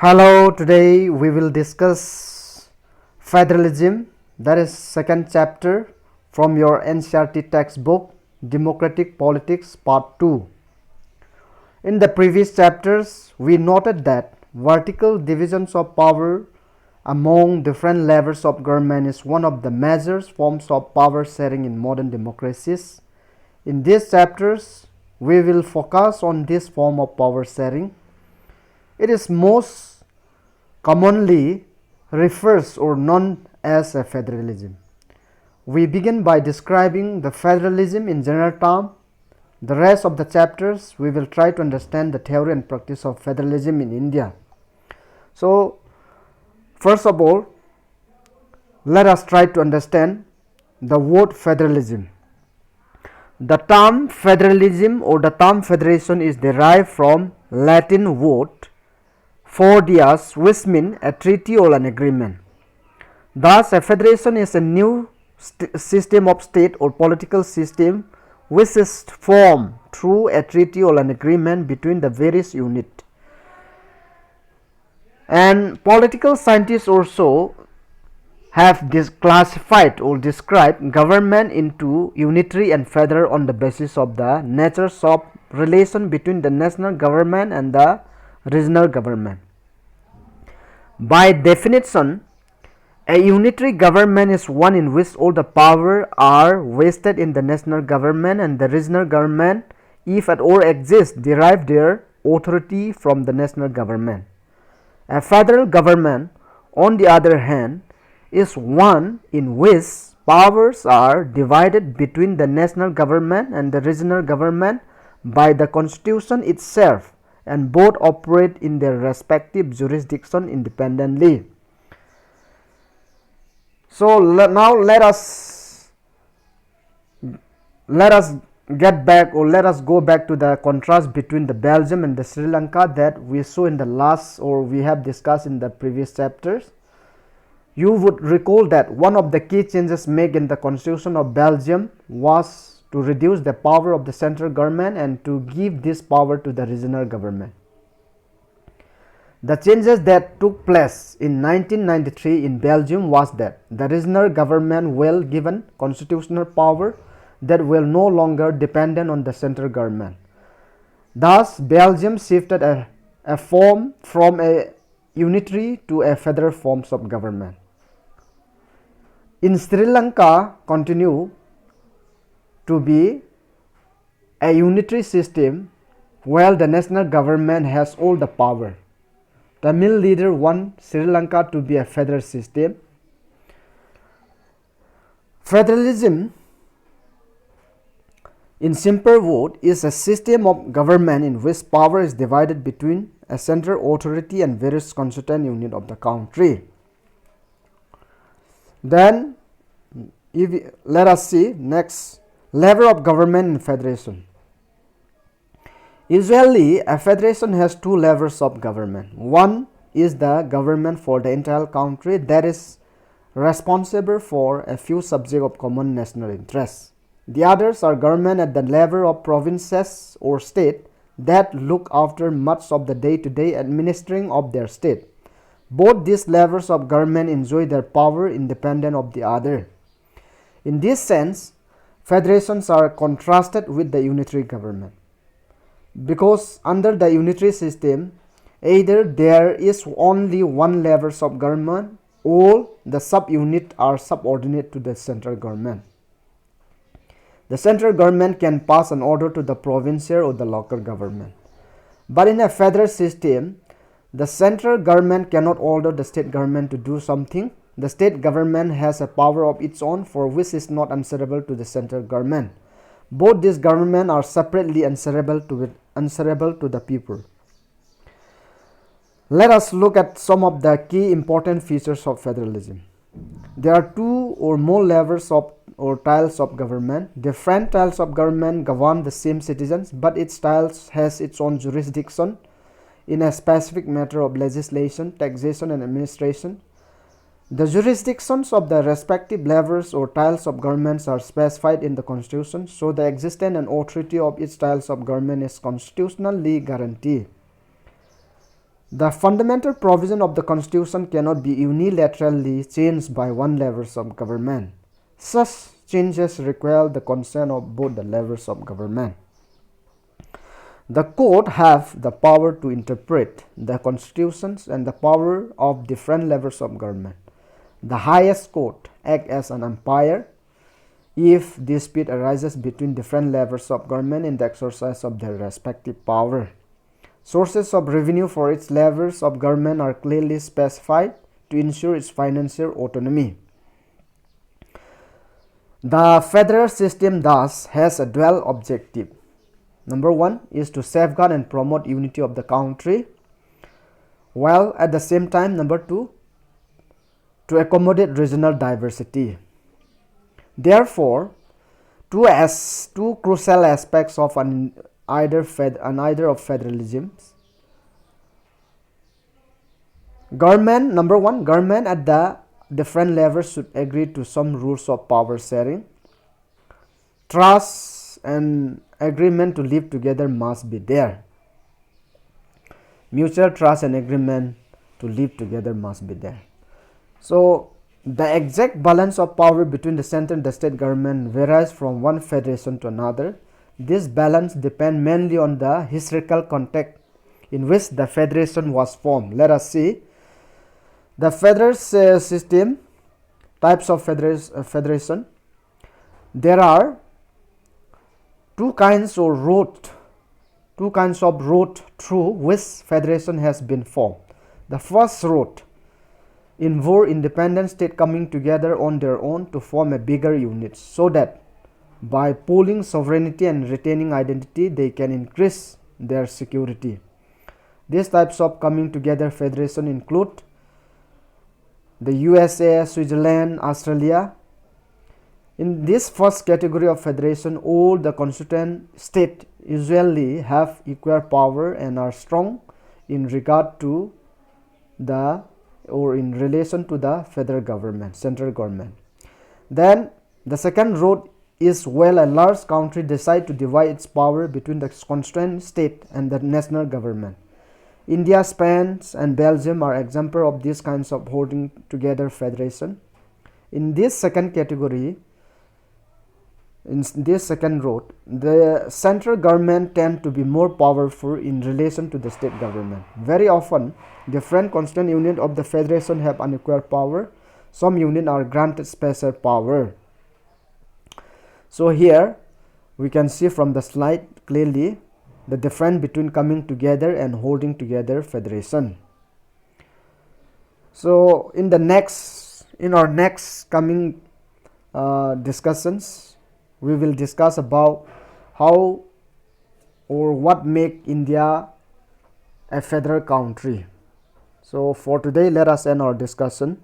Hello, today we will discuss Federalism, that is second chapter from your NCERT textbook Democratic Politics Part 2. In the previous chapters, we noted that vertical divisions of power among different levels of government is one of the major forms of power sharing in modern democracies. In these chapters, we will focus on this form of power sharing. It is most commonly refers or known as a federalism. We begin by describing the federalism in general term. The rest of the chapters we will try to understand the theory and practice of federalism in India. So, first of all, let us try to understand the word federalism. The term federalism or the term federation is derived from Latin word "fordias", which means a treaty or an agreement. Thus, a federation is a new system of state or political system which is formed through a treaty or an agreement between the various units. And political scientists also have classified or described government into unitary and federal on the basis of the nature of relation between the national government and the regional government. By definition, a unitary government is one in which all the power are vested in the national government, and the regional government, if at all exists, derive their authority from the national government. A federal government, on the other hand, is one in which powers are divided between the national government and the regional government by the constitution itself, and both operate in their respective jurisdiction independently. So now let us get back, or let us go back to the contrast between the Belgium and the Sri Lanka that we saw in the last, or we have discussed in the previous chapters. You would recall that one of the key changes made in the constitution of Belgium was to reduce the power of the central government and to give this power to the regional government. The changes that took place in 1993 in Belgium was that the regional government will given constitutional power that will no longer dependent on the central government. Thus, Belgium shifted a form from a unitary to a federal forms of government. In Sri Lanka, continue to be a unitary system while the national government has all the power. Tamil leader want Sri Lanka to be a federal system. Federalism, in simple word, is a system of government in which power is divided between a central authority and various constituent units of the country. Then, let us see next level of government in federation. Usually, a federation has two levels of government. One is the government for the entire country that is responsible for a few subjects of common national interest. The others are government at the level of provinces or state that look after much of the day-to-day administering of their state. Both these levels of government enjoy their power independent of the other. In this sense, federations are contrasted with the unitary government, because under the unitary system, either there is only one level of government or the sub-unit are subordinate to the central government. The central government can pass an order to the provincial or the local government. But in a federal system, the central government cannot order the state government to do something. The state government has a power of its own for which is not answerable to the central government. Both these governments are separately answerable to the people. Let us look at some of the key important features of federalism. There are two or more levels of or styles of government. Different styles of government govern the same citizens, but each style has its own jurisdiction in a specific matter of legislation, taxation, and administration. The jurisdictions of the respective levels or styles of governments are specified in the Constitution, so the existence and authority of each styles of government is constitutionally guaranteed. The fundamental provision of the Constitution cannot be unilaterally changed by one level of government. Such changes require the consent of both the levels of government. The court have the power to interpret the constitutions and the power of different levels of government. The highest court acts as an umpire if dispute arises between different levels of government in the exercise of their respective power. Sources of revenue for its levels of government are clearly specified to ensure its financial autonomy. The federal system thus has a dual objective. Number one is to safeguard and promote unity of the country, while at the same time, number two, to accommodate regional diversity. Therefore, two crucial aspects of either of federalism. Government, number one, government at the different levels should agree to some rules of power sharing. Trust and agreement to live together must be there. Mutual trust and agreement to live together must be there. So, the exact balance of power between the center and the state government varies from one federation to another. This balance depends mainly on the historical context in which the federation was formed. Let us see. The federal system, types of federation. There are two kinds of route through which federation has been formed. The first route involve independent states coming together on their own to form a bigger unit, so that by pooling sovereignty and retaining identity, they can increase their security. These types of coming together federation include the USA, Switzerland, Australia. In this first category of federation, all the constituent states usually have equal power and are strong in regard to in relation to the federal government, central government. Then the second route is when a large country decides to divide its power between the constituent state and the national government. India, Spain, and Belgium are examples of these kinds of holding together federation. In this second category, in this second route, the central government tend to be more powerful in relation to the state government. Very often, different constituent units of the federation have unequal power. Some units are granted special power. So here, we can see from the slide clearly the difference between coming together and holding together federation. So in our next coming discussions, we will discuss about how or what make India a federal country. So for today, let us end our discussion.